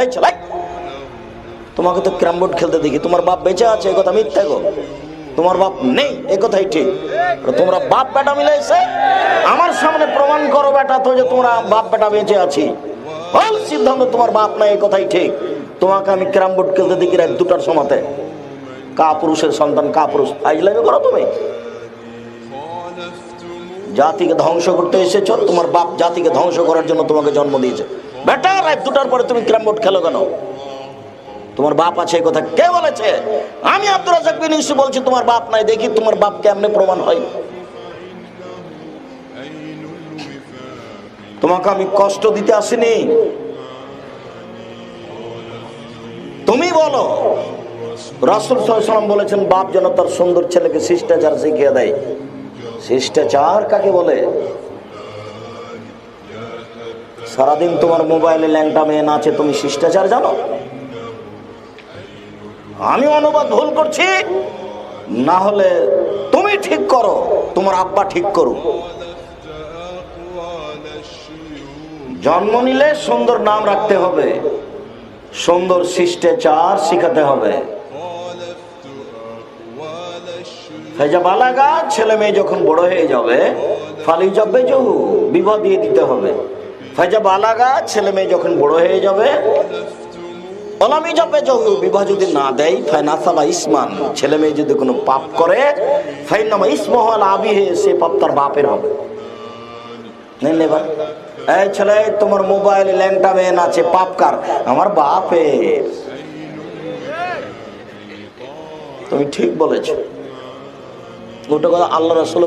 এই চালাই তোমাকে তো ক্যারাম বোর্ড খেলতে দেখি, তোমার বাপ বেঁচে আছে এ কথা মিথ্যা গো, তোমার বাপ নেই এ কথাই ঠিক। তোমরা বাপ বেটা মিলাইছে, আমার সামনে প্রমাণ করো বেটা তো যে তোমরা বাপ বেটা বেঁচে আছি। বল সিদ্ধান্ত তোমার বাপ নাই এ কথাই ঠিক। তোমাকে আমি ক্যারাম বোর্ড খেলতে দেখি রাত 2টার সময়তে, কা পুরুষের সন্তান কা পুরুষ ফাইজলামি করো তুমি। জাতিকে ধ্বংস করতে এসেছো, তোমার বাপ জাতিকে ধ্বংস করার জন্য তোমাকে জন্ম দিয়েছে। বেটা রাত 2টার পরে তুমি ক্যারাম বোর্ড খেলো কেন? তোমার বাপ আছে এই কথা কে বলেছে? আমি আব্দুর রাজ্জাক বিন ইউসুফ বলছি তোমার বাপ নাই। দেখি তোমার বাপ কেমনে প্রমাণ হয়। তোমাকে আমি কষ্ট দিতে আসিনি, তুমি বলো। রাসূল সাল্লাল্লাহু আলাইহি ওয়াসাল্লাম বলেছেন বাপ যেন তার সুন্দর ছেলেকে শিষ্টাচার শিখিয়ে দেয়। শিষ্টাচার কাকে বলে? সারাদিন তোমার মোবাইলে ল্যাংটা মেয়ে নাচে, তুমি শিষ্টাচার জানো? আমি অনুবাদ ভুল করছি, না হলে তুমি ঠিক করো, তোমার আব্বা ঠিক করুক। জন্ম নিলে সুন্দর নাম রাখতে হবে, সুন্দর শিষ্টাচার শিখাতে হবে। ফেজা বালাগা, ছেলে মেয়ে যখন বড় হয়ে যাবে ফালি যাবে জহু, বিবাহ দিয়ে দিতে হবে। ফেজা বালাগা, ছেলে মেয়ে যখন বড় হয়ে যাবে অলামি যাবে জহু, বিবাহ যদি না দেয় ফাইনাসালা ইসমান, ছেলে মেয়ে যদি কোনো পাপ করে ফাইনামা ইসমহু আলা আবিহি, সে পাপ তার বাপের হবে। এই ছেলে তোমার মোবাইলে ল্যাংটা মেয়ে নাচে, পাপ কার? আমার বাপের। তুমি ঠিক বলেছো, ওটা কথা আল্লাহ রাসূল